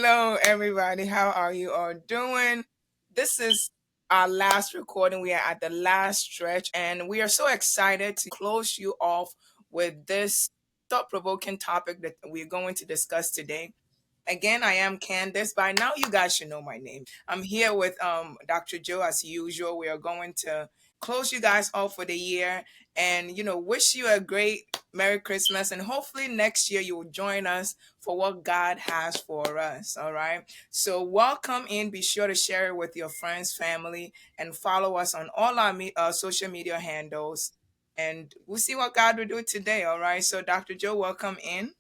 Hello, everybody. How are you all doing? This is our last recording. We are at the last stretch, and we are so excited to close you off with this thought provoking topic that we're going to discuss today. Again, I am Candace. By now, you guys should know my name. I'm here with Dr. Joe as usual. We are going to close you guys off for the year and, wish you a great Merry Christmas. And hopefully next year you will join us for what God has for us. All right. So, welcome in. Be sure to share it with your friends, family, and follow us on all our social media handles. And we'll see what God will do today. All right. So, Dr. Joe, welcome in.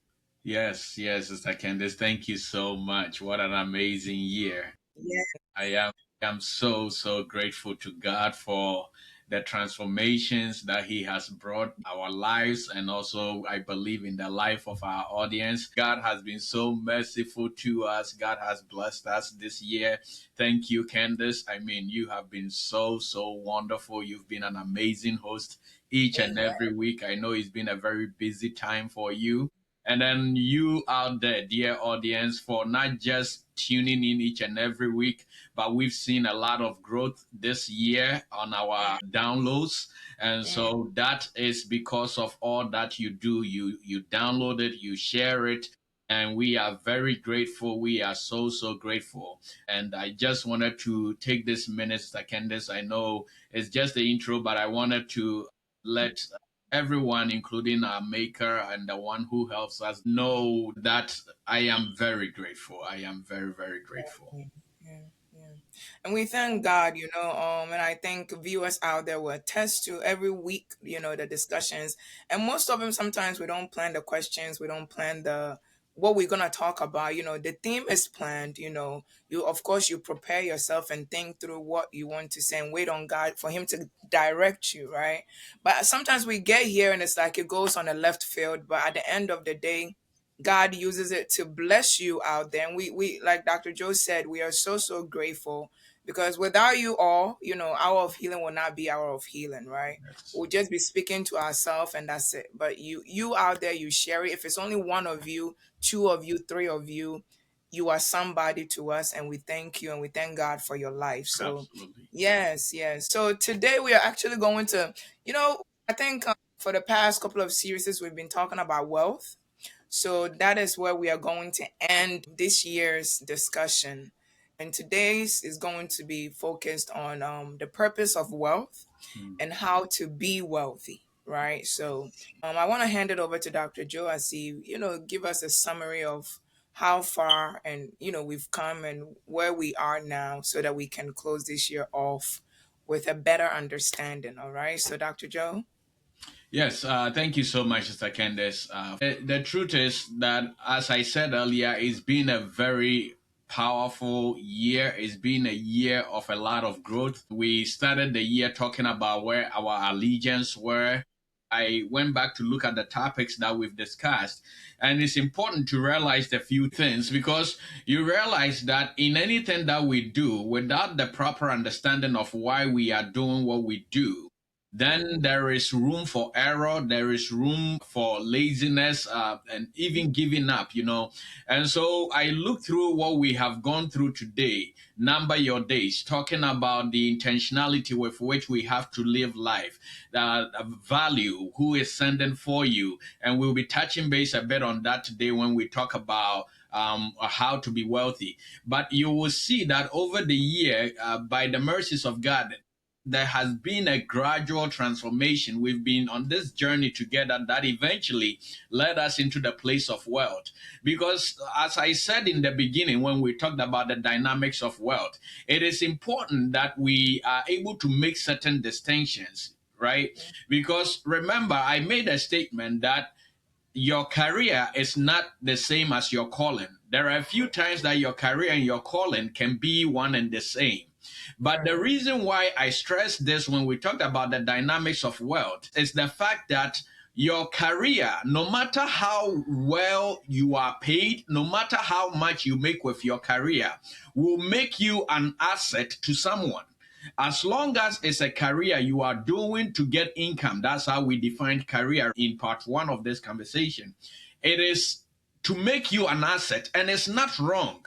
Yes, Sister Candace. Thank you so much. What an amazing year. I am so grateful to God for the transformations that He has brought our lives, and also I believe in the life of our audience. God has been so merciful to us. God has blessed us this year. Thank you, Candace. I mean, you have been so wonderful. You've been an amazing host each and Amen. every week. I know it's been a very busy time for you. And then you out there, dear audience, for not just tuning in each and every week, but we've seen a lot of growth this year on our downloads. And Mm. so that is because of all that you do. You download it, you share it, and we are very grateful. We are so grateful. And I just wanted to take this minute, Sister Candace. I know it's just the intro, but I wanted to let everyone, including our maker and the one who helps us, know that I am very grateful. I am very grateful. Yeah, yeah, yeah. And we thank God, and I think viewers out there will attest to every week, the discussions. And most of them, sometimes we don't plan the questions, we don't plan the what we're gonna talk about. The theme is planned. You of course you prepare yourself and think through what you want to say and wait on God for Him to direct you, right? But sometimes we get here and it's like it goes on a left field. But at the end of the day, God uses it to bless you out there. And we like Dr. Joe said, we are so grateful because without you all, hour of healing will not be hour of healing, right? Yes, We'll just be speaking to ourselves and that's it. But you out there, you share it. If it's only one of you, two of you, three of you, you are somebody to us and we thank you and we thank God for your life. So absolutely. yes. So today we are actually going to, I think for the past couple of series we've been talking about wealth, so that is where we are going to end this year's discussion. And today's is going to be focused on the purpose of wealth Mm. and how to be wealthy, right? So I want to hand it over to Dr. Joe as he, give us a summary of how far and, we've come and where we are now so that we can close this year off with a better understanding. All right. So, Dr. Joe? Yes, thank you so much, Mr. Candace. The truth is that, as I said earlier, it's been a very powerful year. It's been a year of a lot of growth. We started the year talking about where our allegiance were. I went back to look at the topics that we've discussed, and it's important to realize a few things because you realize that in anything that we do, without the proper understanding of why we are doing what we do, then there is room for error, there is room for laziness, and even giving up. And so I look through what we have gone through today, number your days, talking about the intentionality with which we have to live life, the value, who is sending for you. And we'll be touching base a bit on that today when we talk about how to be wealthy. But you will see that over the year, by the mercies of God, there has been a gradual transformation. We've been on this journey together that eventually led us into the place of wealth. Because, as I said in the beginning, when we talked about the dynamics of wealth, it is important that we are able to make certain distinctions, right? Because remember, I made a statement that your career is not the same as your calling. There are a few times that your career and your calling can be one and the same. But the Right. reason why I stress this when we talked about the dynamics of wealth is the fact that your career, no matter how well you are paid, no matter how much you make with your career, will make you an asset to someone. As long as it's a career you are doing to get income, that's how we defined career in part one of this conversation. It is to make you an asset, and it's not wrong.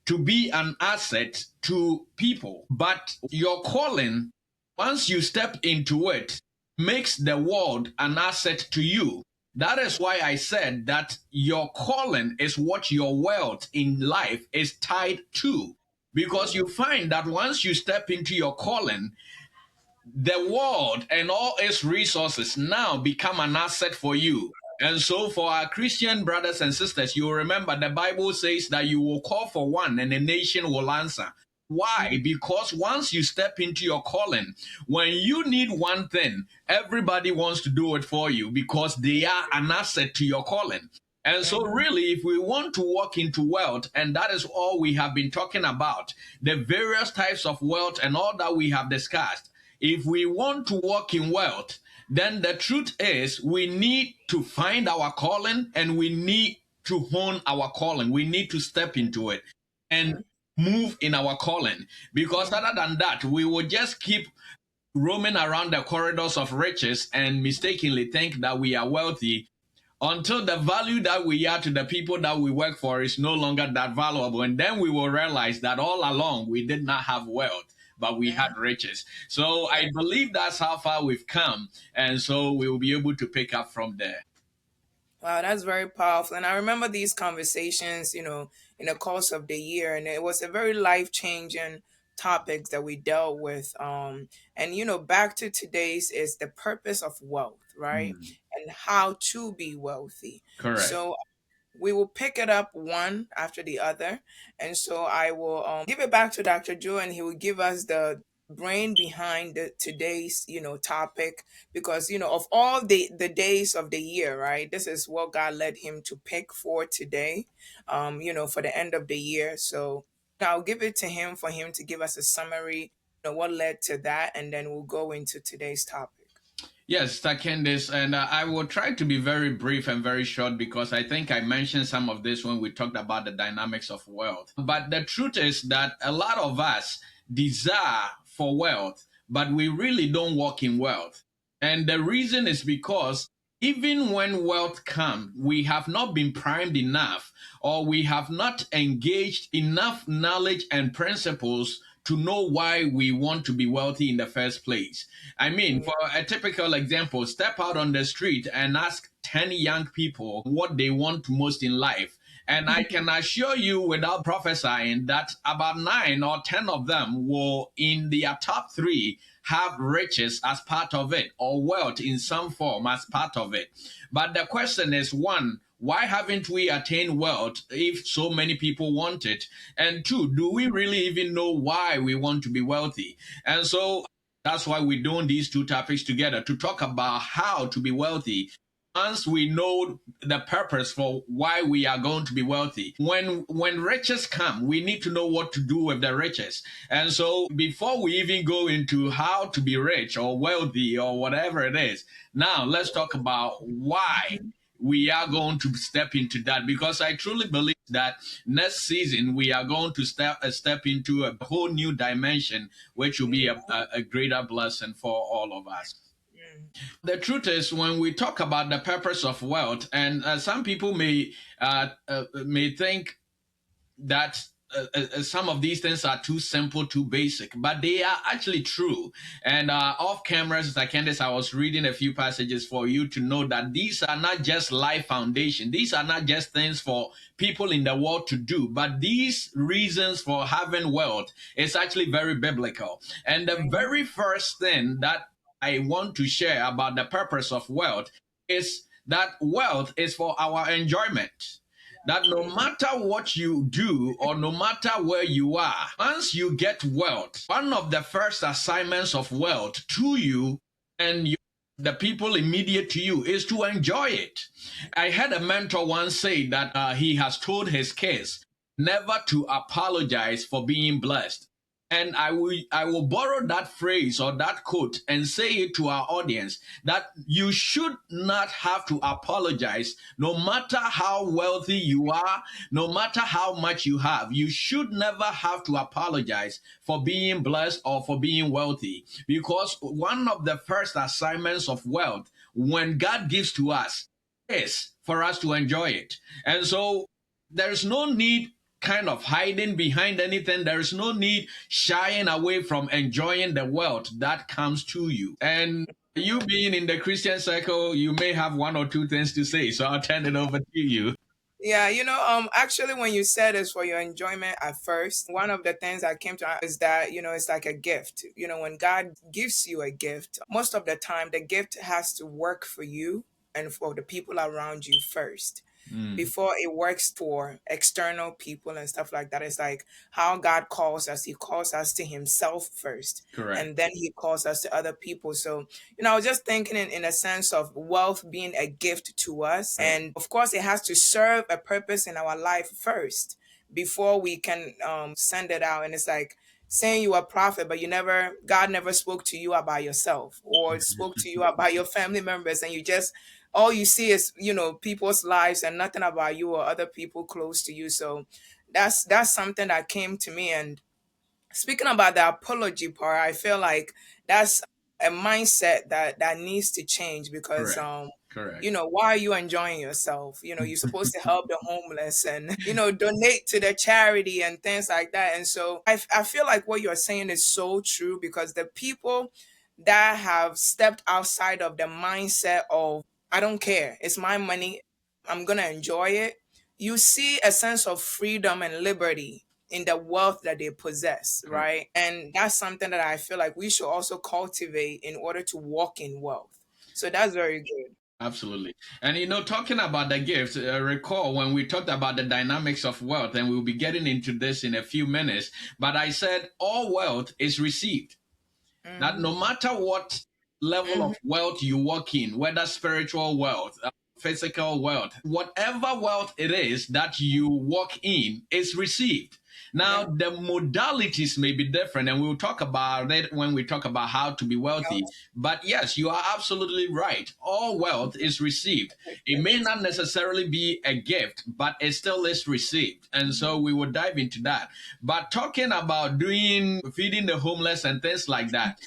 to be an asset to people. But your calling, once you step into it, makes the world an asset to you. That is why I said that your calling is what your wealth in life is tied to. Because you find that once you step into your calling, the world and all its resources now become an asset for you. And so, for our Christian brothers and sisters, you remember the Bible says that you will call for one and the nation will answer. Why? Because once you step into your calling, when you need one thing, everybody wants to do it for you because they are an asset to your calling. And so, Mhm. really, if we want to walk into wealth, and that is all we have been talking about, the various types of wealth and all that we have discussed, if we want to walk in wealth, then the truth is we need to find our calling and we need to hone our calling. We need to step into it and move in our calling. Because Mhm. other than that, we will just keep roaming around the corridors of riches and mistakenly think that we are wealthy until the value that we are to the people that we work for is no longer that valuable. And then we will realize that all along we did not have wealth, but we had Mhm. riches. So Yeah. I believe that's how far we've come. And so we will be able to pick up from there. Wow, that's very powerful. And I remember these conversations, in the course of the year, and it was a very life-changing topics that we dealt with. And back to today's is the purpose of wealth, right? Mm, And how to be wealthy. correct. So we will pick it up one after the other. And so I will give it back to Dr. Joe, and he will give us the brain behind today's topic, because of all the days of the year, right? This is what God led him to pick for today, for the end of the year. So I'll give it to him for him to give us a summary, what led to that, and then we'll go into today's topic. Yes, Takendis, and I will try to be very brief and very short because I think I mentioned some of this when we talked about the dynamics of wealth. But the truth is that a lot of us desire for wealth, but we really don't walk in wealth. And the reason is because even when wealth comes, we have not been primed enough or we have not engaged enough knowledge and principles to know why we want to be wealthy in the first place. I mean, Yeah. for a typical example, step out on the street and ask 10 young people what they want most in life. And I can assure you without prophesying that about 9 or 10 of them will, in their top three, have riches as part of it or wealth in some form as part of it. But the question is one, why haven't we attained wealth if so many people want it? And two, do we really even know why we want to be wealthy? And so that's why we're doing these two topics together to talk about how to be wealthy. Once we know the purpose for why we are going to be wealthy, when riches come, we need to know what to do with the riches. And so before we even go into how to be rich or wealthy or whatever it is, now let's talk about why we are going to step into that, because I truly believe that next season we are going to step into a whole new dimension, which will be a greater blessing for all of us. The truth is, when we talk about the purpose of wealth, and some people may think that some of these things are too simple, too basic, but they are actually true. And off cameras, like Candice, I was reading a few passages for you to know that these are not just life foundation. These are not just things for people in the world to do, but these reasons for having wealth is actually very biblical. And the very first thing that I want to share about the purpose of wealth is that wealth is for our enjoyment, that no matter what you do or no matter where you are, once you get wealth, one of the first assignments of wealth to you and the people immediate to you is to enjoy it. I had a mentor once say that he has told his kids never to apologize for being blessed. And I will borrow that phrase or that quote and say it to our audience that you should not have to apologize no matter how wealthy you are, no matter how much you have. You should never have to apologize for being blessed or for being wealthy, because one of the first assignments of wealth when God gives to us is for us to enjoy it. And so there's no need kind of hiding behind anything. There is no need shying away from enjoying the wealth that comes to you. And you being in the Christian circle, you may have one or two things to say. So I'll turn it over to you. Yeah, actually, when you said it's for your enjoyment at first, one of the things that came to is that, it's like a gift. When God gives you a gift, most of the time, the gift has to work for you and for the people around you first Mm, before it works for external people and stuff like that. It's like how God calls us. He calls us to himself first, correct. and then he calls us to other people. So, I was just thinking in a sense of wealth being a gift to us. And of course, it has to serve a purpose in our life first before we can send it out. And it's like saying you are a prophet, but God never spoke to you about yourself or spoke to you about your family members, and you just all you see is people's lives and nothing about you or other people close to you. So that's something that came to me. And speaking about the apology part, I feel like that's a mindset that needs to change because Correct. Correct. why are you enjoying yourself? You're supposed to help the homeless and donate to the charity and things like that. And so I feel like what you're saying is so true, because the people that have stepped outside of the mindset of I don't care, it's my money, I'm gonna enjoy it, you see a sense of freedom and liberty in the wealth that they possess, Correct. right? And that's something that I feel like we should also cultivate in order to walk in wealth. So that's very good. Absolutely. And talking about the gifts, recall when we talked about the dynamics of wealth, and we'll be getting into this in a few minutes. But I said all wealth is received. That Hmm. no matter what level Hmm. of wealth you walk in, whether spiritual wealth, physical wealth, whatever wealth it is that you walk in is received. Now, Yeah. the modalities may be different, and we'll talk about it when we talk about how to be wealthy. But yes, you are absolutely right. All wealth is received. It may not necessarily be a gift, but it still is received. And so we will dive into that. But talking about feeding the homeless and things like that,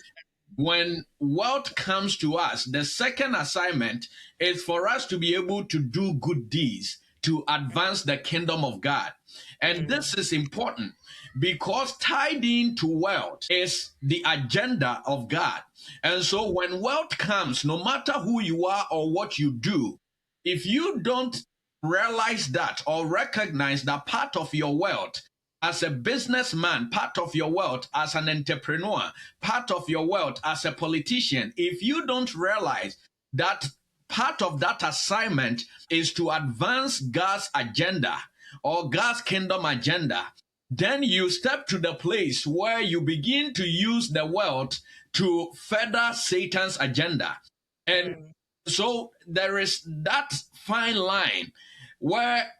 when wealth comes to us, the second assignment is for us to be able to do good deeds to advance the kingdom of God. And Mm. this is important because tied into wealth is the agenda of God. And so when wealth comes, no matter who you are or what you do, if you don't realize that or recognize that part of your wealth as a businessman, part of your wealth as an entrepreneur, part of your wealth as a politician, if you don't realize that part of that assignment is to advance God's agenda or God's kingdom agenda, then you step to the place where you begin to use the wealth to further Satan's agenda. And Mm. so there is that fine line where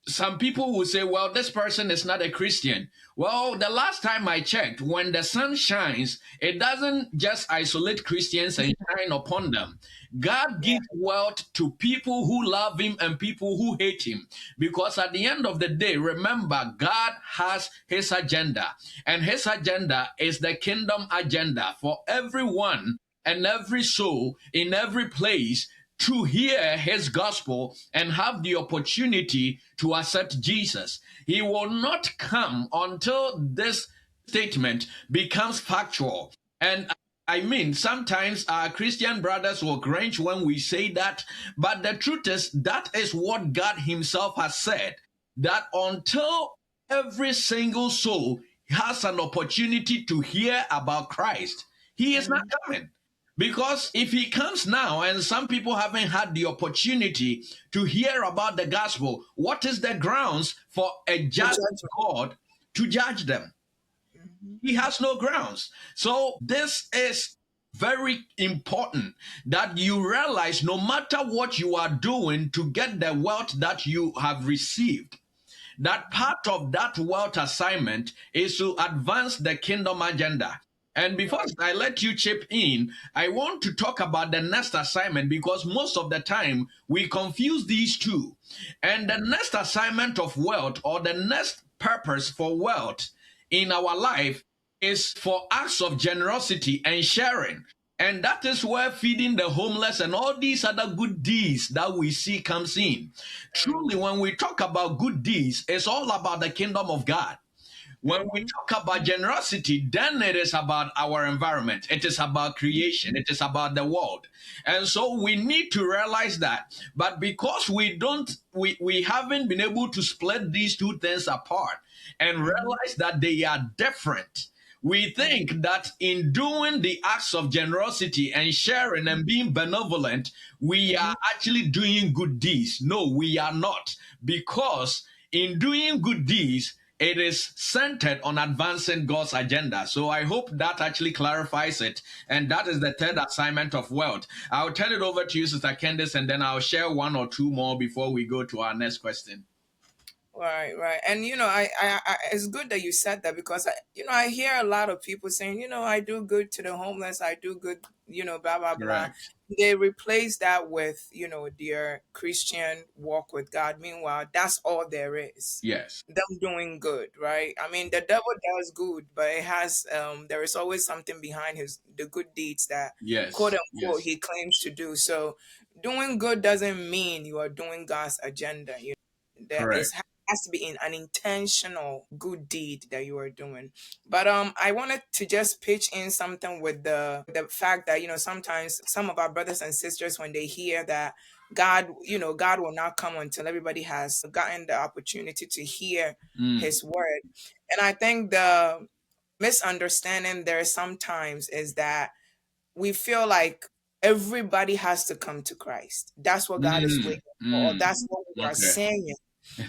some people will say, well, this person is not a Christian. Well, the last time I checked, when the sun shines, it doesn't just isolate Christians and shine upon them. God Yeah. gives wealth to people who love Him and people who hate Him. Because at the end of the day, remember, God has His agenda, and His agenda is the kingdom agenda for everyone and every soul in every place to hear his gospel and have the opportunity to accept Jesus. He will not come until this statement becomes factual. And I mean, sometimes our Christian brothers will cringe when we say that, but the truth is, that is what God Himself has said, that until every single soul has an opportunity to hear about Christ, He is not Mm. coming. Because if he comes now and some people haven't had the opportunity to hear about the gospel, what is the grounds for a The just judgment. God to judge them? Hmm. He has no grounds. So this is very important that you realize no matter what you are doing to get the wealth that you have received, that part of that wealth assignment is to advance the kingdom agenda. And before I let you chip in, I want to talk about the next assignment because most of the time we confuse these two. And the next assignment of wealth or the next purpose for wealth in our life is for acts of generosity and sharing. And that is where feeding the homeless and all these other good deeds that we see comes in. Truly, when we talk about good deeds, it's all about the kingdom of God. When we Mm-hmm. talk about generosity, then it is about our environment. It is about creation. It is about the world. And so we need to realize that. But because we haven't been able to split these two things apart and Mm-hmm. realize that they are different. We Mm-hmm. think that in doing the acts of generosity and sharing and being benevolent, we are Mm-hmm. actually doing good deeds. No, we are not. Because in doing good deeds, it is centered on advancing God's agenda. So I hope that actually clarifies it. And that is the third assignment of wealth. I'll turn it over to you, Sister Candice, and then I'll share one or two more before we go to our next question. Right, right. And it's good that you said that because I hear a lot of people saying, I do good to the homeless, I do good, blah blah blah. Correct. They replace that with, their Christian walk with God. Meanwhile, that's all there is. Yes. Them doing good, right? I mean, the devil does good, but there is always something behind the good deeds that quote Yes. unquote Yes. he claims to do. So doing good doesn't mean you are doing God's agenda. There is Correct. has to be in an intentional good deed that you are doing. But I wanted to just pitch in something with the fact that sometimes some of our brothers and sisters, when they hear that God will not come until everybody has gotten the opportunity to hear Mm. his word. And I think the misunderstanding there sometimes is that we feel like everybody has to come to Christ. That's what God is Mm. waiting for, or Mm. that's what we are Okay. saying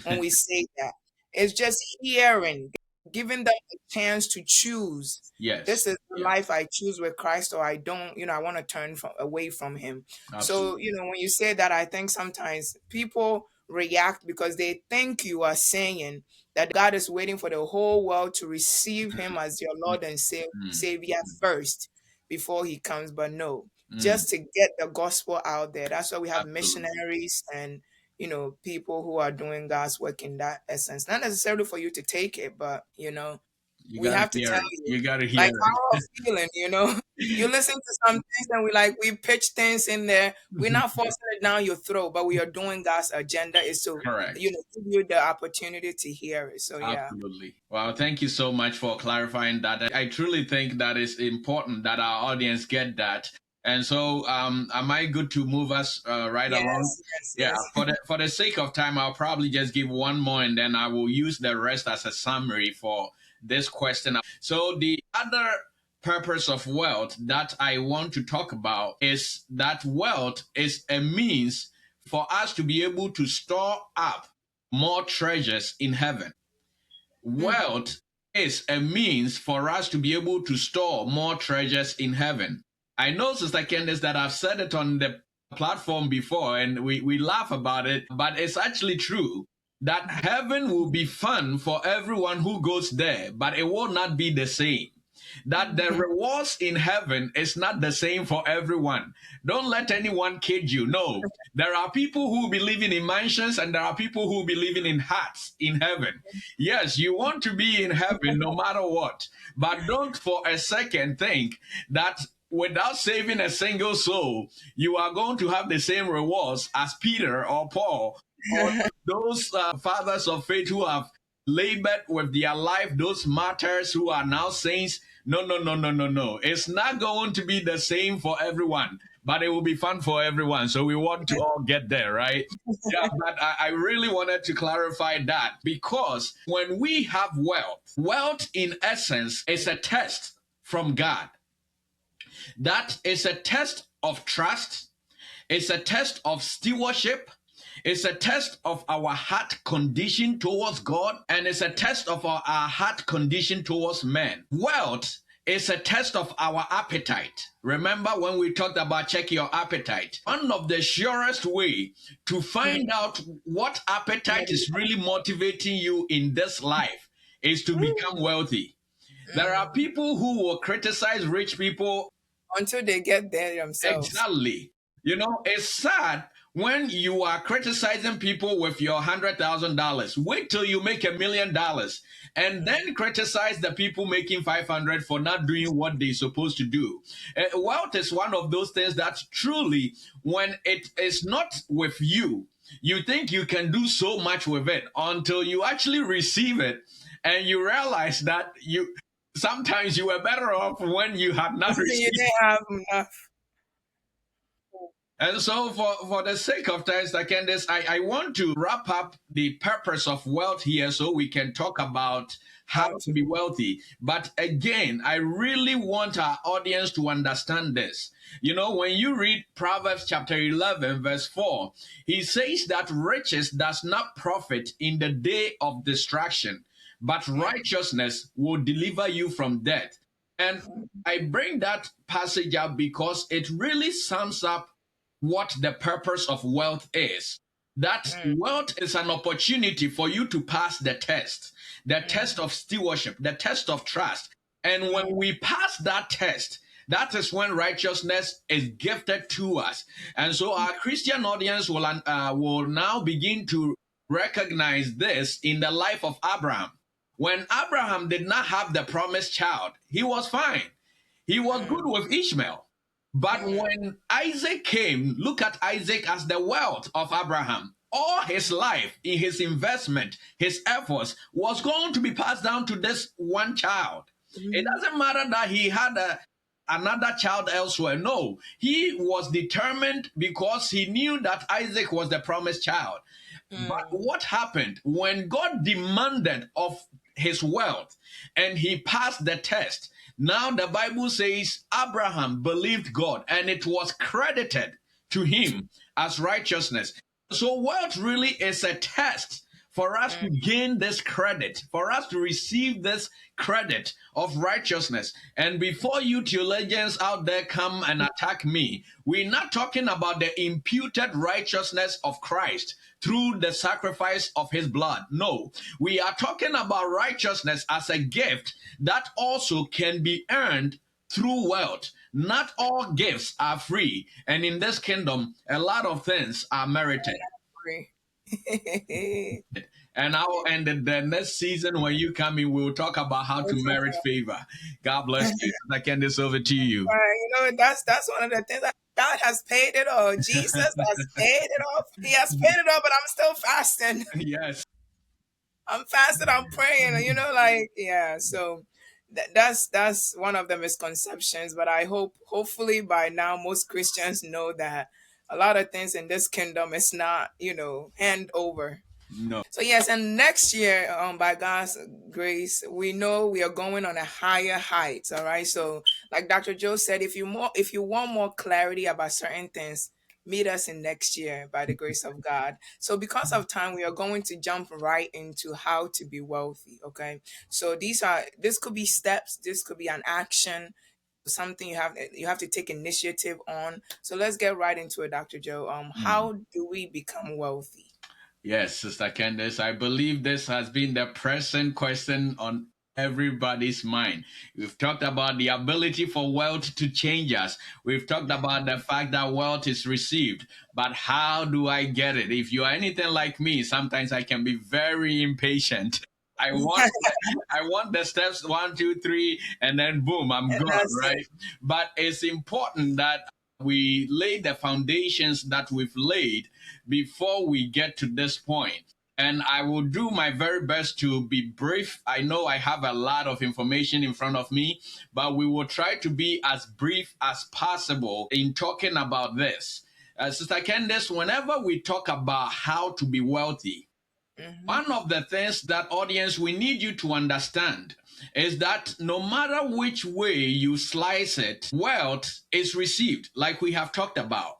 when we say that. It's just hearing, giving them a chance to choose. This Yes. is the Yes. life I choose with Christ, or I don't, I want to turn away from Him. So, Absolutely. when you say that, I think sometimes people react because they think you are saying that God is waiting for the whole world to receive Him as your Mm. Lord and Mm. Savior first before He comes. But no, Mm. just to get the gospel out there. That's why we have Absolutely. missionaries and people who are doing God's work in that essence. Not necessarily for you to take it, but You we got to have to hear tell it. you, You got to hear like our feeling. You listen to some things and we pitch things in there. We're it. not forcing it down your throat, but we are doing God's agenda is to Correct. give you the opportunity to hear it. So yeah. Absolutely. Well, thank you so much for clarifying that. I truly think that is important that our audience get that. And so, am I good to move us right along? Yes, yes, Yeah. yes. For the sake of time, I'll probably just give one more, and then I will use the rest as a summary for this question. So, the other purpose of wealth that I want to talk about is that wealth is a means for us to be able to store up more treasures in heaven. Mm, Wealth is a means for us to be able to store more treasures in heaven. I know, Sister Candace, that I've said it on the platform before and we laugh about it, but it's actually true that heaven will be fun for everyone who goes there, but it will not be the same. That the mhm. rewards in heaven is not the same for everyone. Don't let anyone kid you. No, there are people who will be living in mansions and there are people who will be living in huts in heaven. Yes, you want to be in heaven no matter what, but don't for a second think that without saving a single soul, you are going to have the same rewards as Peter or Paul or those fathers of faith who have labored with their life, those martyrs who are now saints. No, no, no, no, no, no. It's not going to be the same for everyone, but it will be fun for everyone. So we want to all get there, right? Yeah, but I really wanted to clarify that because when we have wealth, wealth in essence is a test from God. That is a test of trust, it's a test of stewardship, it's a test of our heart condition towards God, and it's a test of our heart condition towards men. Wealth is a test of our appetite. Remember when we talked about check your appetite? One of the surest way to find out what appetite is really motivating you in this life is to become wealthy. There are Mm. people who will criticize rich people. Until they get there themselves. Exactly. You know, it's sad When you are criticizing people with your $100,000, wait till you make $1 million and then criticize the people making 500 for not doing what they're supposed to do. Wealth is one of those things that truly, when it is not with you, you think you can do so much with it until you actually receive it and you realize that you sometimes you were better off when you had not You received. didn't have enough. And so, for the sake of time, Candace, I want to wrap up the purpose of wealth here so we can talk about how How to to be wealthy. But again, I really want our audience to understand this. You know, when you read Proverbs chapter 11, verse 4, he says that riches does not profit in the day of distraction, but righteousness will deliver you from death. And I bring that passage up because it really sums up what the purpose of wealth is. That mm, wealth is an opportunity for you to pass the test of stewardship, the test of trust. And when we pass that test, that is when righteousness is gifted to us. And so our Christian audience will now begin to recognize this in the life of Abraham. When Abraham did not have the promised child, he was fine. He was good mm, with Ishmael. But mm, when Isaac came, look at Isaac as the wealth of Abraham. All his life, in his investment, his efforts was going to be passed down to this one child. It mm, doesn't matter that he had another child elsewhere. No, he was determined because he knew that Isaac was the promised child. But mm, what happened when God demanded of his wealth and he passed the test? Now the Bible says Abraham believed God and it was credited to him as righteousness. So wealth really is a test for us to mm, gain this credit, for us to receive this credit of righteousness. And before you theologians out there come and attack me, we're not talking about the imputed righteousness of Christ through the sacrifice of his blood. No, we are talking about righteousness as a gift that also can be earned through wealth. Not all gifts are free, and in this kingdom, a lot of things are merited. free. And I'll end it the next season when you come in. We'll talk about how to merit favor. God bless you. I can this over to you. Right, that's one of the things that God has paid it all. Jesus has paid it off. He has paid it all, but I'm still fasting. Yes. I'm fasting. I'm praying. Like yeah. So that's one of the misconceptions. But I hopefully by now most Christians know that a lot of things in this kingdom is not hand over. No. So yes, and next year, by God's grace, we know we are going on a higher heights. All right. So, like Dr. Joe said, if you want more clarity about certain things, meet us in next year by the grace of God. So, because of time, we are going to jump right into how to be wealthy. Okay. So this could be steps. This could be an action. Something you have to take initiative on. So let's get right into it, Dr. Joe. Mm. How do we become wealthy? Yes, Sister Candace, I believe this has been the present question on everybody's mind. We've talked about the ability for wealth to change us. We've talked about the fact that wealth is received, but how do I get it? If you are anything like me, sometimes I can be very impatient. I want I want the steps one, two, three, and then boom, I'm And gone, that's right? But it's important that we lay the foundations that we've laid before we get to this point. And I will do my very best to be brief. I know I have a lot of information in front of me, but we will try to be as brief as possible in talking about this. Sister Candace, whenever we talk about how to be wealthy, it. one of the things that audience we need you to understand is that no matter which way you slice it, wealth is received, like we have talked about.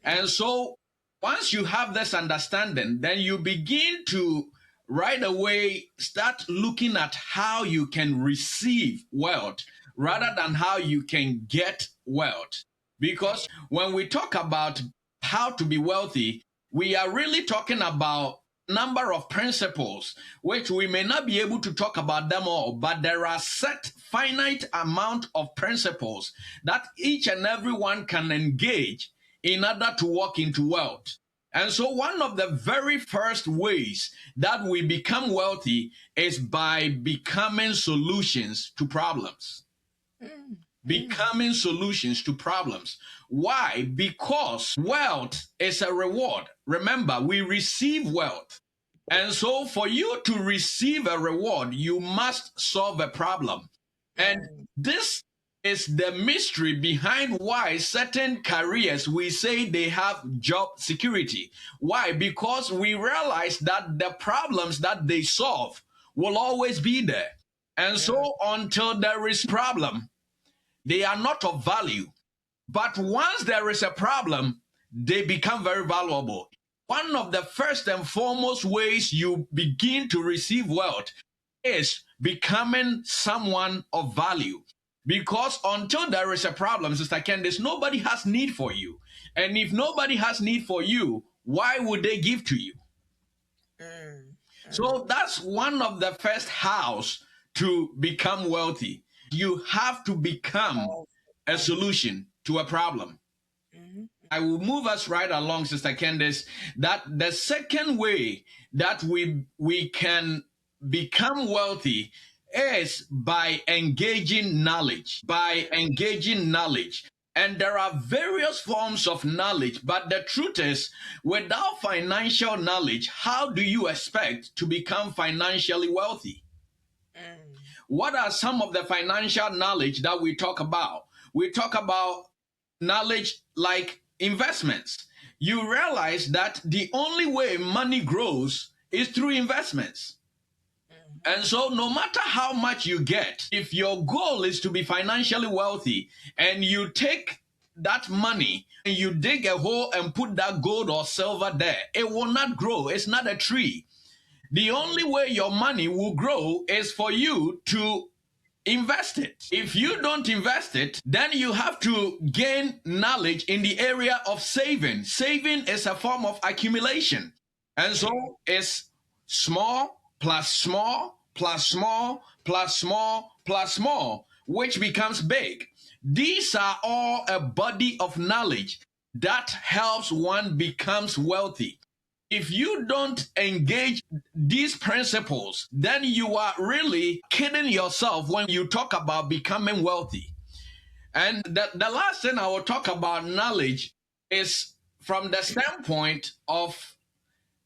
And so once you have this understanding, then you begin to right away start looking at how you can receive wealth rather than how you can get wealth. Because when we talk about how to be wealthy, we are really talking about number of principles which we may not be able to talk about them all, but there are set finite amount of principles that each and every one can engage in order to walk into wealth. And so, one of the very first ways that we become wealthy is by becoming solutions to problems. Mm, mm, Becoming solutions to problems. Why? Because wealth is a reward. Remember, we receive wealth. And so, for you to receive a reward, you must solve a problem. And mm, this is the mystery behind why certain careers we say they have job security. Why? Because we realize that the problems that they solve will always be there. And mm, so, until there is problem, they are not of value. But once there is a problem, they become very valuable. One of the first and foremost ways you begin to receive wealth is becoming someone of value. Because until there is a problem, Sister Candice, nobody has need for you. And if nobody has need for you, why would they give to you? mm, mm. So that's one of the first hows to become wealthy. You have to become Oh, a oh. solution to a problem. Mhm, I will move us right along, Sister Candice, that the second way that we can become wealthy is by engaging knowledge. By engaging knowledge. And there are various forms of knowledge, but the truth is, without financial knowledge, how do you expect to become financially wealthy? mm, What are some of the financial knowledge that we talk about? We talk about knowledge like investments. You realize that the only way money grows is through investments. mhm, And so, no matter how much you get, if your goal is to be financially wealthy and you take that money and you dig a hole and put that gold or silver there, it will not grow. It's not a tree. The only mm, way your money will grow is for you to invest it. If you don't invest it, then you have to gain knowledge in the area of saving. Saving is a form of accumulation. And mm, so it's small plus small plus small plus small plus small, which becomes big. These are all a body of knowledge that helps one becomes wealthy. If you don't engage these principles, then you are really kidding yourself when you talk about becoming wealthy. And the last thing I will talk about knowledge is from the standpoint of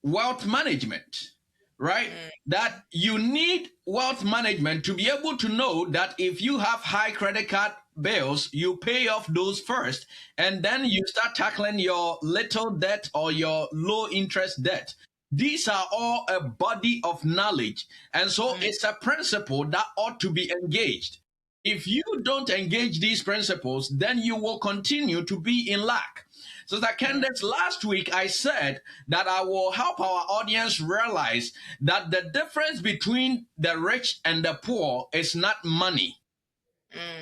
wealth management, right? mm, That you need wealth management to be able to know that if you have high credit card bills, you pay off those first, and then you start tackling your little debt or your low interest debt. These are all a body of knowledge, and so mm, it's a principle that ought to be engaged. If you don't engage these principles, then you will continue to be in lack. Sister mm, Candace, last week I said that I will help our audience realize that the difference between the rich and the poor is not money.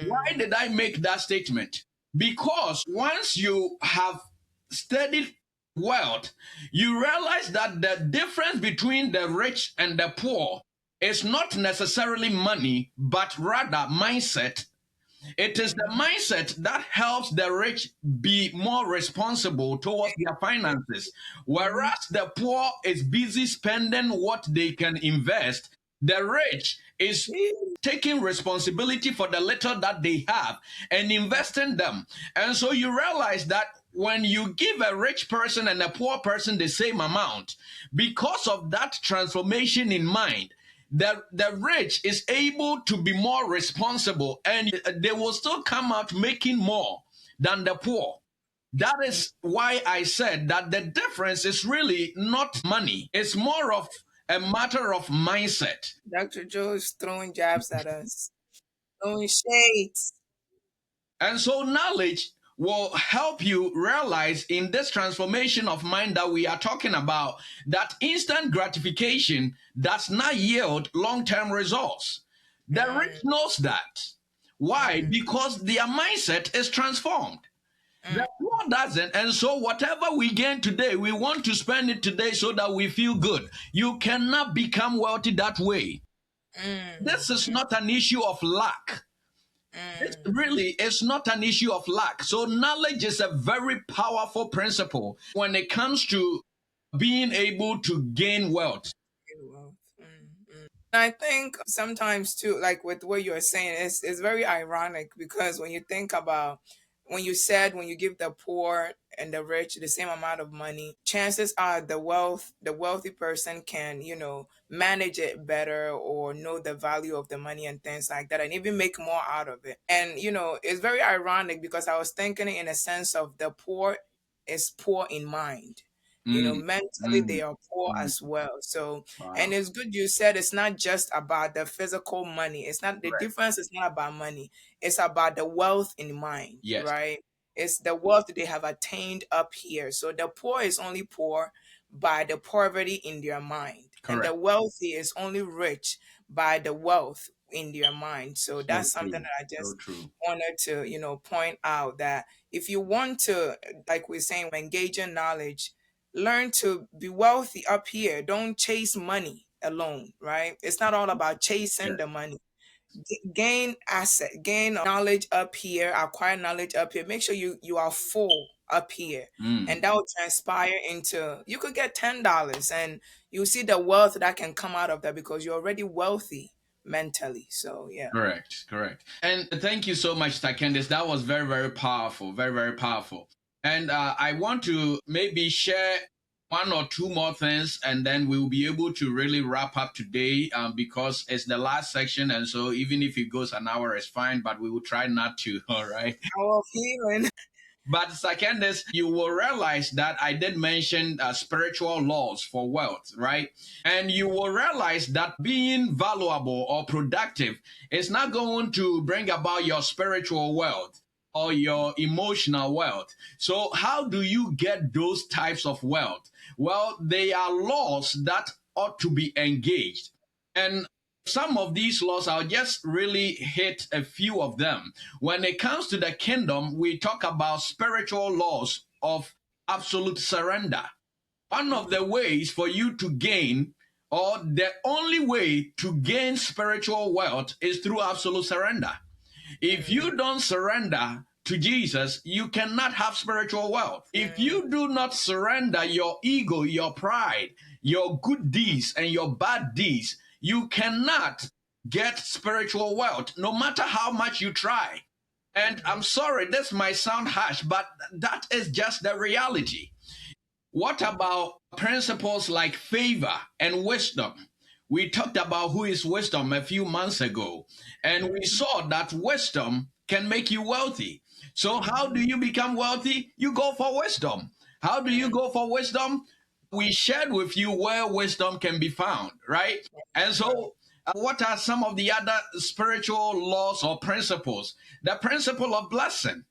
Why mm, did I make that statement? Because once you have studied wealth, you realize that the difference between the rich and the poor is not necessarily money, but rather mindset. It is the mm, mindset that helps the rich be more responsible towards their finances, mm, whereas the poor is busy spending what they can invest. The rich is taking responsibility for the little that they have and investing them. And so you realize that when you give a rich person and a poor person the same amount, because of that transformation in mind, the rich is able to be more responsible and they will still come out making more than the poor. That mm. is why I said that the difference is really not money. It's more of a matter of mindset. Dr. Joe is throwing jabs at us, throwing shades. And so knowledge will help you realize in this transformation of mind that we are talking about that instant gratification does not yield long-term results. The rich Mm, knows that. Why? mm, Because their mindset is transformed. The mm, poor doesn't. And so whatever we gain today, we want to spend it today so that we feel good. You cannot become wealthy that way. mm, This is not an issue of luck. This mm, really is not an issue of lack. So, knowledge is a very powerful principle when it comes to being able to gain wealth. Wealth. I think sometimes too, like with what you're saying, it's very ironic because when you think about when you said when you give the poor and the rich the same amount of money, chances are the wealthy person can, manage it better or know the value of the money and things like that and even make more out of it. And it's very ironic because I was thinking in a sense of the poor is poor in mind. Mm, Mentally they mm, are poor mm. as well. So and Wow. it's good you said it's not just about the physical money. It's not the Correct. difference is not about money. It's about the wealth in mind, Yes. right? It's the wealth they have attained up here. So the poor is only poor by the poverty in their mind. And the Correct. wealthy is only rich by the wealth in their mind. So So that's something true. that I So just true. wanted to, point out that if you want to, like we're saying, engage in knowledge, learn to be wealthy up here. Don't chase money alone, right? It's not all about chasing Yes. the money. Gain knowledge up here, acquire knowledge up here. Make sure you are full up here. And Mm. that will transpire into you could get $10 and you see the wealth that can come out of that because you're already wealthy mentally. So yeah. Correct, correct. And thank you so much, Takendis. That was very, very powerful. Very, very powerful. And I want to maybe share one or two more things, and then we'll be able to really wrap up today because it's the last section. And so even if it goes an hour, it's fine, but we will try not to. All right. Power of healing. But second is, you will realize that I did mention spiritual laws for wealth, right? And you will realize that being valuable or productive is not going to bring about your spiritual wealth or your emotional wealth. So, how do you get those types of wealth? Well, they are laws that ought to be engaged. And some of these laws, I'll just really hit a few of them. When it comes to the kingdom, we talk about spiritual laws of absolute surrender. One of the ways for you to gain, or the only way to gain spiritual wealth, is through absolute surrender. If Mm, you don't surrender to Jesus, you cannot have spiritual wealth. If mm, you do not surrender your ego, your pride, your good deeds, and your bad deeds, you cannot get spiritual wealth, no matter how much you try. And mm, I'm sorry, this might sound harsh, but that is just the reality. What about principles like favor and wisdom? We talked about who is wisdom a few months ago, and we mm, saw that wisdom can make you wealthy. So, how do mm, you become wealthy? You go for wisdom. How do you mm, go for wisdom? We shared with you where wisdom can be found, right? And right. so, what are some of the other spiritual laws or principles? The principle of blessing.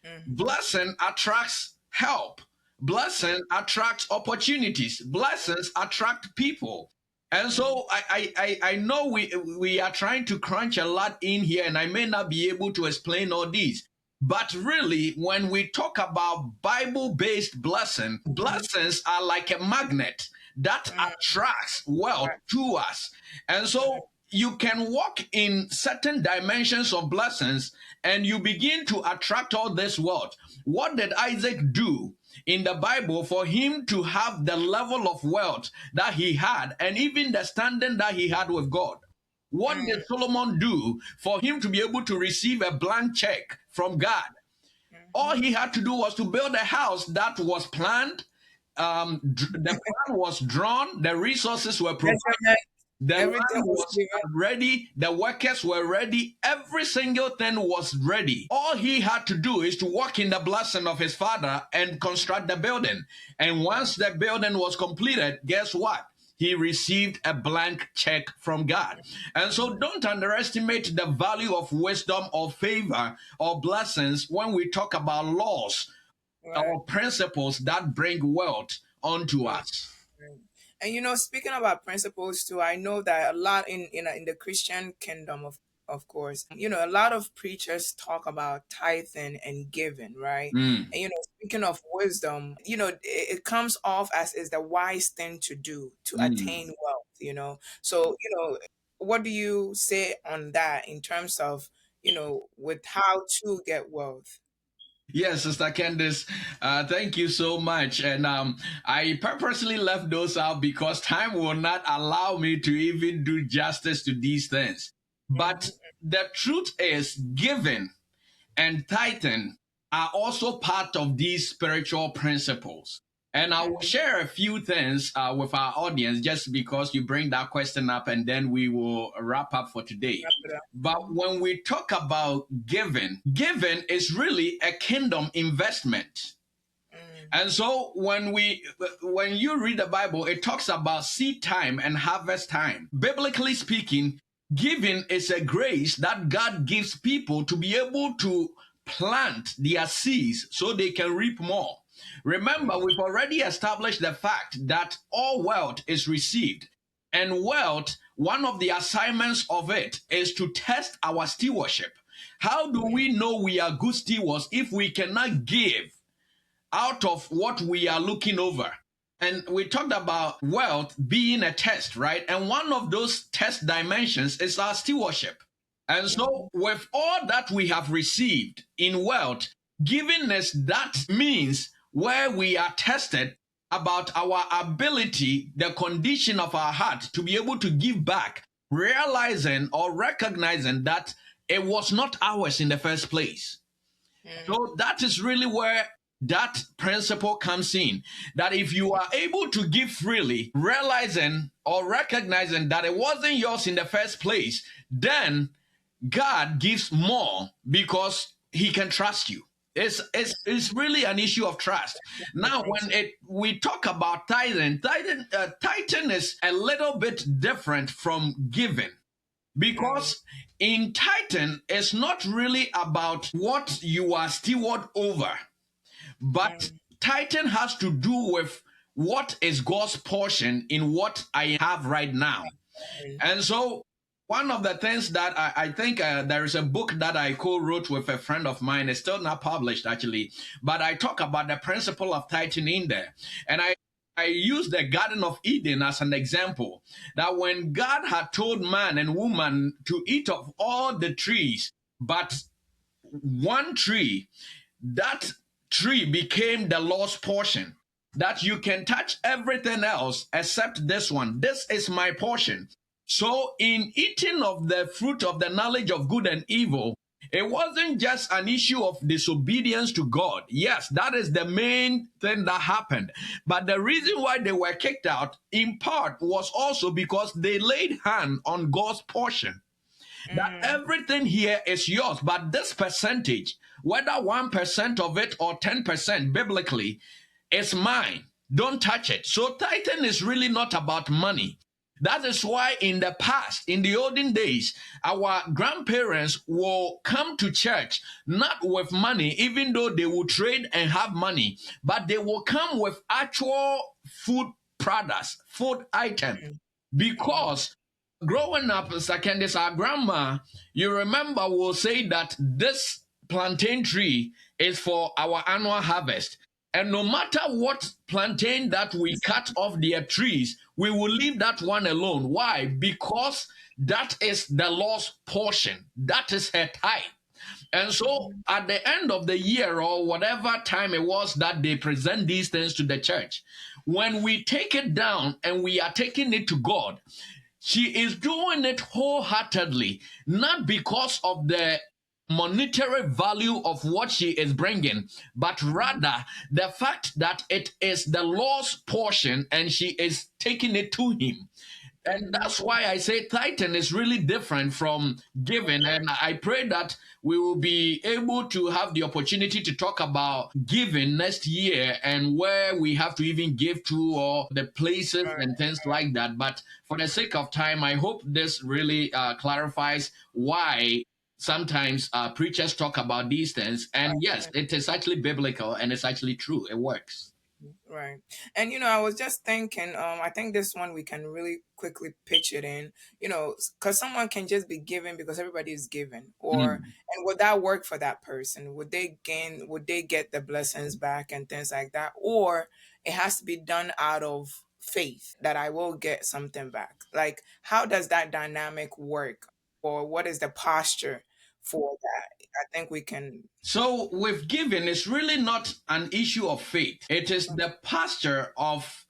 Mhm, Blessing attracts help. Blessing attracts opportunities. Blessings attract people. And mm, so I know we are trying to crunch a lot in here, and I may not be able to explain all these. But really, when we talk about Bible based blessing, blessings are like a magnet that mm, attracts wealth right, to us. And right, so you can walk in certain dimensions of blessings and you begin to attract all this wealth. What did Isaac do in the Bible for him to have the level of wealth that he had and even the standing that he had with God? What mm, did Solomon do for him to be able to receive a blank check from God? All mhm. he had to do was to build a house that was planned. The plan was drawn, the resources were provided, Measurement, the everything land was was given. ready, the workers were ready, every single thing was ready. All he had to do is to walk in the blessing of his father and construct the building. And once the building was completed, guess what? He received a blank check from God. And so don't underestimate the value of wisdom or favor or blessings when we talk about laws Right. or principles that bring wealth onto Mm, us. mm. And speaking about principles too, I know that a lot in the Christian kingdom of course, a lot of preachers talk about tithing and giving, right? Mm, And speaking of wisdom, it comes off as is the wise thing to do to mm. attain wealth. So, what do you say on that in terms of, with how to get wealth? Yes, Sister Candice, thank you so much. And I purposely left those out because time will not allow me to even do justice to these things. But Mhm. the truth is, giving and tithing are also part of these spiritual principles. And I will Mhm. share a few things with our audience just because you bring that question up, and then we will wrap up for today. Wrap it up. But when we talk about giving, giving is really a kingdom investment. Mm. And so when you read the Bible, it talks about seed time and harvest time. Biblically speaking, giving is a grace that God gives people to be able to plant their seeds so they can reap more. Remember, we've already established the fact that all wealth is received. And wealth, one of the assignments of it is to test our stewardship. How do we know we are good stewards if we cannot give out of what we are looking over? And we talked about wealth being a test, right? And one of those test dimensions is our stewardship. And so, Mhm. with all that we have received in wealth, giving us that means where we are tested about our ability, the condition of our heart to be able to give back, realizing or recognizing that it was not ours in the first place. Mm. So that is really where that principle comes in. That if you are able to give freely, realizing or recognizing that it wasn't yours in the first place, then God gives more because he can trust you. It's really an issue of trust. The Now, when principle. we talk about tithing is a little bit different from giving. Mm. Because in Titan, it's not really about what you are steward over, but Mm. Titan has to do with what is God's portion in what I have right now. Mm. And so, one of the things that I think there is a book that I co wrote with a friend of mine. It's still not published, actually, but I talk about the principle of Titan in there. And I use the Garden of Eden as an example that when God had told man and woman to eat of all the trees, but one tree, that tree became the Lord's portion. That you can touch everything else except this one. This is my portion. So, in eating of the fruit of the knowledge of good and evil, it wasn't just an issue of disobedience to God. Yes, that is the main thing that happened. But the reason why they were kicked out, in part, was also because they laid hand on God's portion, that Mm. everything here is yours, but this percentage, whether 1% of it or 10% biblically, is mine. Don't touch it. So tithing is really not about money. That is why in the past, in the olden days, our grandparents will come to church not with money, even though they will trade and have money, but they will come with actual food products, food items, Mm. Mm. because growing up, second is our grandma, you remember, will say that this plantain tree is for our annual harvest. And no matter what plantain that we cut off their trees, we will leave that one alone. Why? Because that is the Lord's portion. That is her tithe. And so Mhm. at the end of the year or whatever time it was that they present these things to the church, when we take it down and we are taking it to God, she is doing it wholeheartedly, not because of the monetary value of what she is bringing, but rather the fact that it is the Lord's portion and she is taking it to Him. And Mhm. that's why I say Titan is really different from giving. And I pray that we will be able to have the opportunity to talk about giving next year and where we have to even give to or the places Right. and things like that. But for the sake of time, I hope this really clarifies why sometimes preachers talk about these things. And yes, it is actually biblical and it's actually true. It works. Right. And I was just thinking, I think this one we can really quickly pitch it in, because someone can just be giving because everybody is giving. Mm. And would that work for that person? Would they get the blessings back and things like that? Or it has to be done out of faith that I will get something back. Like, how does that dynamic work? Or what is the posture for that? I think we can. So with giving, it's really not an issue of faith. It is the posture of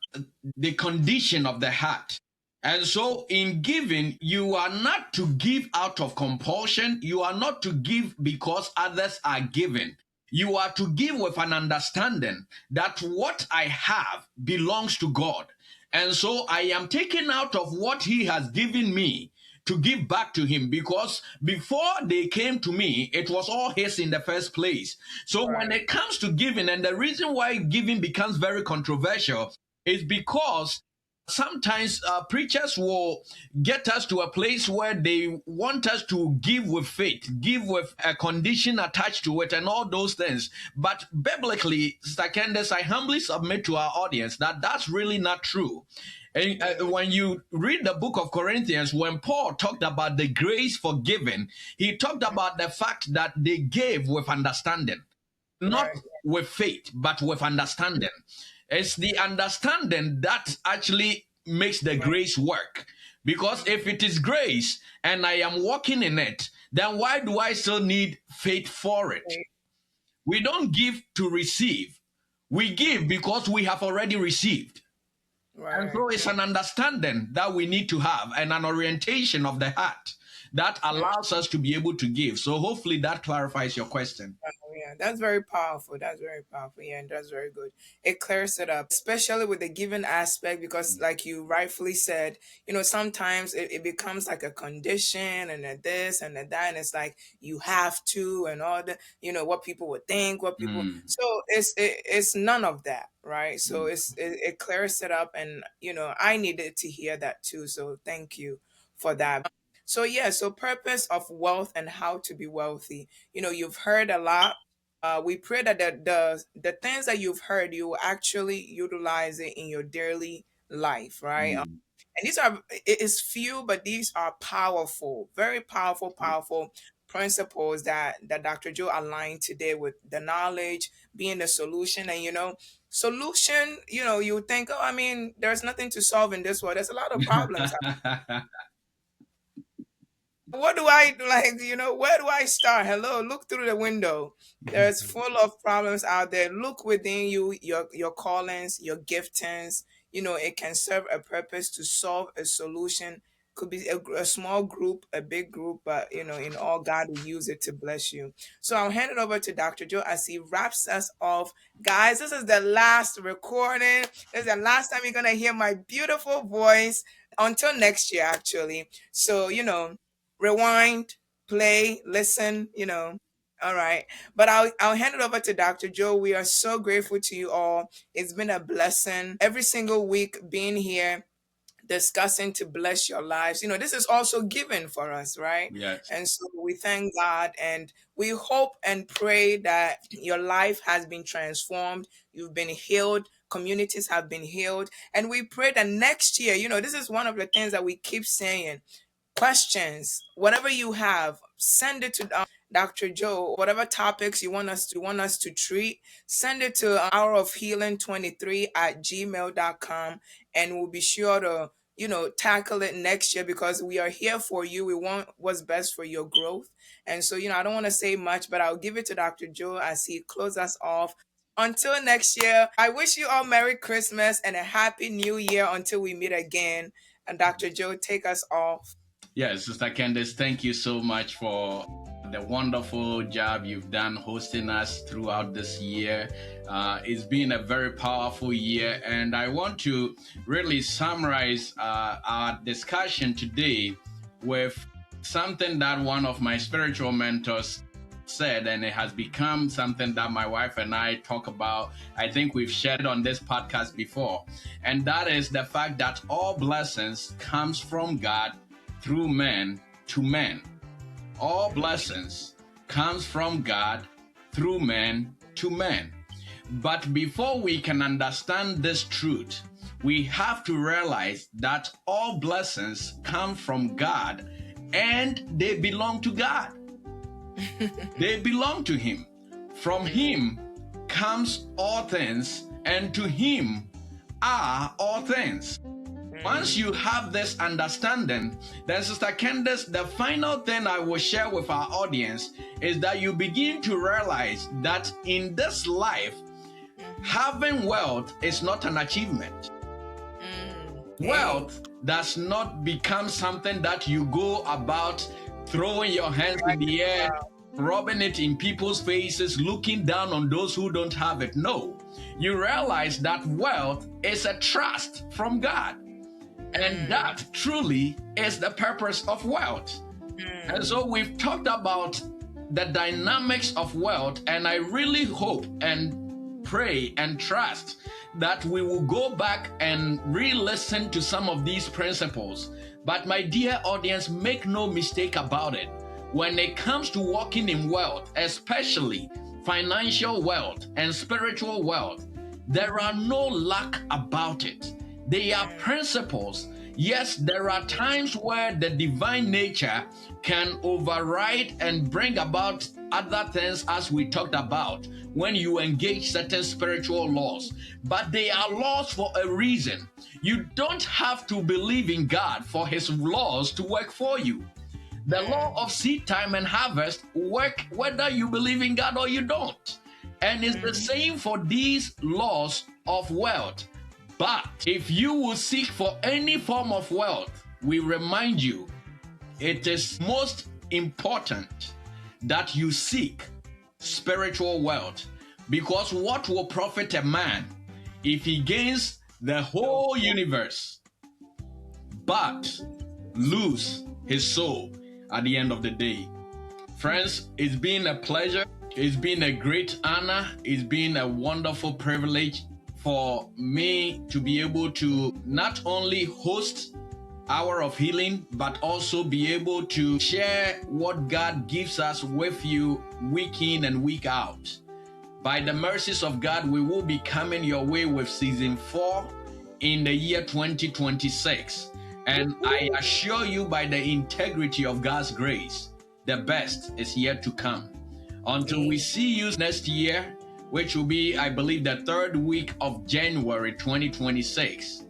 the condition of the heart. And so in giving, you are not to give out of compulsion. You are not to give because others are giving. You are to give with an understanding that what I have belongs to God. And so I am taking out of what He has given me to give back to Him, because before they came to me, it was all His in the first place. So when Right. it comes to giving, and the reason why giving becomes very controversial is because sometimes preachers will get us to a place where they want us to give with faith, give with a condition attached to it, and all those things. But biblically, Sister Candace, I humbly submit to our audience that that's really not true. And when you read the book of Corinthians, when Paul talked about the grace for giving, he talked about the fact that they gave with understanding, not Right. with faith, but with understanding. It's the understanding that actually makes the Right. grace work. Because if it is grace and I am walking in it, then why do I still need faith for it? Right. We don't give to receive. We give because we have already received. And Right. so it's an understanding that we need to have, and an orientation of the heart that allows us to be able to give. So hopefully that clarifies your question. Yeah, that's very powerful. That's very powerful. Yeah, and that's very good. It clears it up, especially with the given aspect, because, like you rightfully said, sometimes it becomes like a condition and a this and a that, and it's like you have to, and all the, what people would think, what people. Mm. So it's none of that, right? So it clears it up, and I needed to hear that too. So thank you for that. So yeah, so purpose of wealth and how to be wealthy. You've heard a lot. We pray that the things that you've heard, you will actually utilize it in your daily life, right? Mm. And these are, it is few, but these are powerful, very powerful, powerful principles that Dr. Joe aligned today with the knowledge being the solution. And solution, you think, oh, I mean, there's nothing to solve in this world. There's a lot of problems. What do I like? Where do I start? Hello, look through the window. There's full of problems out there. Look within you, your callings, your giftings. It can serve a purpose to solve a solution. Could be a small group, a big group, but in all, God will use it to bless you. So I'll hand it over to Dr. Joe as he wraps us off. Guys, this is the last recording. This is the last time you're gonna hear my beautiful voice until next year, actually. So, rewind, play, listen, All right. But I'll hand it over to Dr. Joe. We are so grateful to you all. It's been a blessing every single week being here discussing to bless your lives. This is also given for us, right? Yes. And so we thank God, and we hope and pray that your life has been transformed. You've been healed. Communities have been healed. And we pray that next year, this is one of the things that we keep saying, questions, whatever you have, send it to Dr. Joe. Whatever topics you want us to treat, send it to hour of healing 23 at gmail.com, and we'll be sure to tackle it next year, because we are here for you. We want what's best for your growth. And so I don't want to say much, but I'll give it to Dr. Joe as he closes us off. Until next year, I wish you all Merry Christmas and a Happy New Year until we meet again. And Dr. Joe, take us off. Yes, Sister Candace, thank you so much for the wonderful job you've done hosting us throughout this year. It's been a very powerful year, and I want to really summarize our discussion today with something that one of my spiritual mentors said, and it has become something that my wife and I talk about. I think we've shared on this podcast before, and that is the fact that all blessings comes from God through men to men. All blessings comes from God through men to men. But before we can understand this truth, we have to realize that all blessings come from God and they belong to God. They belong to Him. From Him comes all things, and to Him are all things. Once you have this understanding, then Sister Candace, the final thing I will share with our audience is that you begin to realize that in this life, having wealth is not an achievement. Wealth does not become something that you go about throwing your hands in the air, rubbing it in people's faces, looking down on those who don't have it. No, you realize that wealth is a trust from God. And that truly is the purpose of wealth. And so we've talked about the dynamics of wealth, and I really hope and pray and trust that we will go back and re-listen to some of these principles. But my dear audience, make no mistake about it. When it comes to walking in wealth, especially financial wealth and spiritual wealth, there are no lack about it. They are principles. Yes, there are times where the divine nature can override and bring about other things, as we talked about, when you engage certain spiritual laws. But they are laws for a reason. You don't have to believe in God for his laws to work for you. The law of seed time and harvest work whether you believe in God or you don't. And it's the same for these laws of wealth. But if you will seek for any form of wealth, we remind you, it is most important that you seek spiritual wealth. Because what will profit a man if he gains the whole universe but lose his soul at the end of the day? Friends, it's been a pleasure. It's been a great honor. It's been a wonderful privilege for me to be able to not only host Hour of Healing, but also be able to share what God gives us with you week in and week out. By the mercies of God, we will be coming your way with season 4 in the year 2026. And I assure you, by the integrity of God's grace, the best is yet to come. Until we see you next year, which will be, I believe, the third week of January 2026.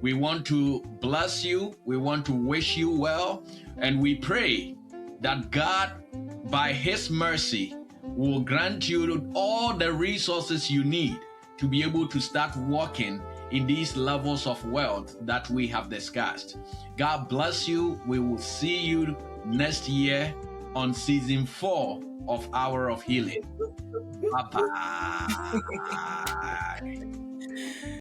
We want to bless you. We want to wish you well. And we pray that God, by his mercy, will grant you all the resources you need to be able to start walking in these levels of wealth that we have discussed. God bless you. We will see you next year on season 4 of Hour of Healing. Bye-bye.